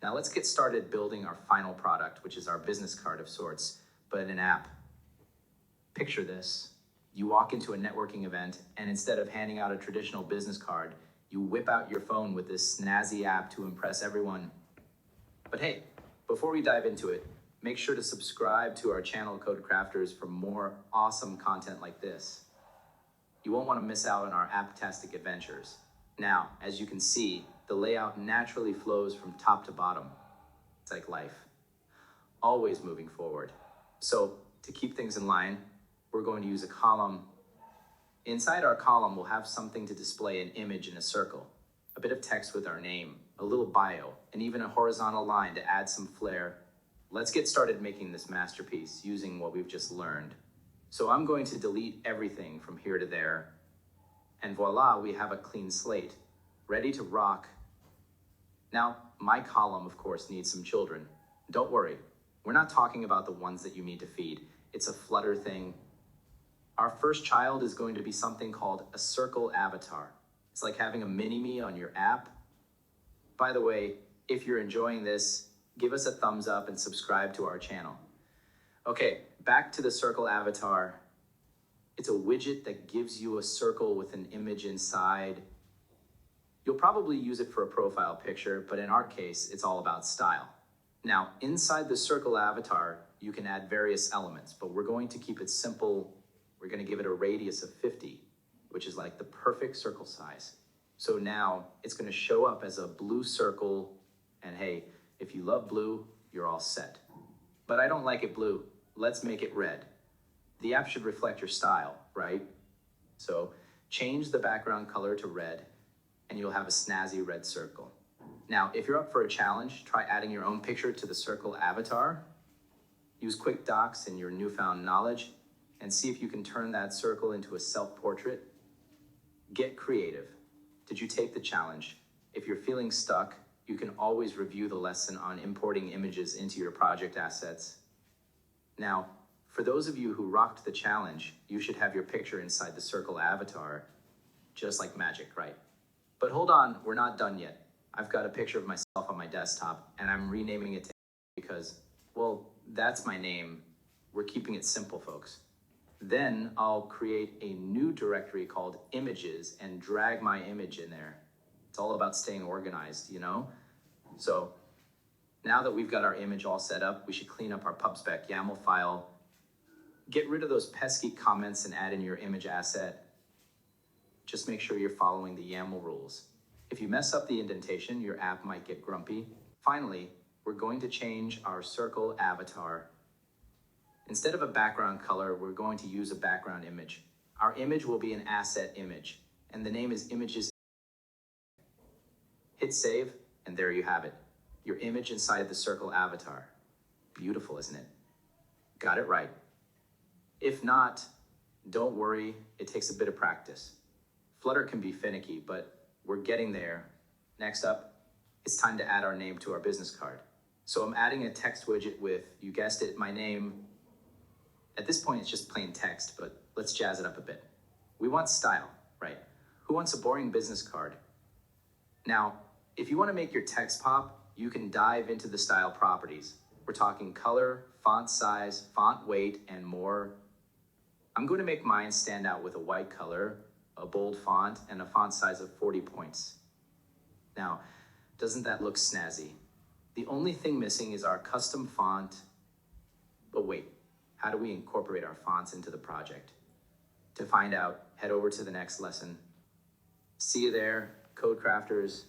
Now let's get started building our final product, which is our business card of sorts, but in an app. Picture this. You walk into a networking event, and instead of handing out a traditional business card, you whip out your phone with this snazzy app to impress everyone. But hey, before we dive into it, make sure to subscribe to our channel Code Crafters for more awesome content like this. You won't want to miss out on our app-tastic adventures. Now, as you can see, the layout naturally flows from top to bottom. It's like life, always moving forward. So to keep things in line, we're going to use a column. Inside our column, we'll have something to display an image in a circle, a bit of text with our name, a little bio, and even a horizontal line to add some flair. Let's get started making this masterpiece using what we've just learned. So I'm going to delete everything from here to there, and voila, we have a clean slate, ready to rock. Now, my column, of course, needs some children. Don't worry, we're not talking about the ones that you need to feed. It's a Flutter thing. Our first child is going to be something called a circle avatar. It's like having a mini-me on your app. By the way, if you're enjoying this, give us a thumbs up and subscribe to our channel. Okay, back to the circle avatar. It's a widget that gives you a circle with an image inside. You'll probably use it for a profile picture, but in our case, it's all about style. Now, inside the circle avatar, you can add various elements, but we're going to keep it simple. We're going to give it a radius of 50, which is like the perfect circle size. So now it's going to show up as a blue circle, and hey, if you love blue, you're all set. But I don't like it blue. Let's make it red. The app should reflect your style, right? So change the background color to red, and you'll have a snazzy red circle. Now, if you're up for a challenge, try adding your own picture to the circle avatar. Use quick docs and your newfound knowledge, and see if you can turn that circle into a self-portrait. Get creative. Did you take the challenge? If you're feeling stuck, you can always review the lesson on importing images into your project assets. Now, for those of you who rocked the challenge, you should have your picture inside the circle avatar, just like magic, right? But hold on, we're not done yet. I've got a picture of myself on my desktop, and I'm renaming it to because, well, that's my name. We're keeping it simple, folks. Then I'll create a new directory called images and drag my image in there. It's all about staying organized, you know? So now that we've got our image all set up, we should clean up our pubspec YAML file, get rid of those pesky comments and add in your image asset. Just make sure you're following the YAML rules. If you mess up the indentation, your app might get grumpy. Finally, we're going to change our circle avatar. Instead of a background color, we're going to use a background image. Our image will be an asset image, and the name is images. Hit save, and there you have it. Your image inside the circle avatar. Beautiful, isn't it? Got it right. If not, don't worry, it takes a bit of practice. Flutter can be finicky, but we're getting there. Next up, it's time to add our name to our business card. So I'm adding a text widget with, you guessed it, my name. At this point, it's just plain text, but let's jazz it up a bit. We want style, right? Who wants a boring business card? Now, if you want to make your text pop, you can dive into the style properties. We're talking color, font size, font weight, and more. I'm going to make mine stand out with a white color, a bold font, and a font size of 40 points. Now, doesn't that look snazzy? The only thing missing is our custom font. But wait, how do we incorporate our fonts into the project? To find out, head over to the next lesson. See you there, Code Crafters.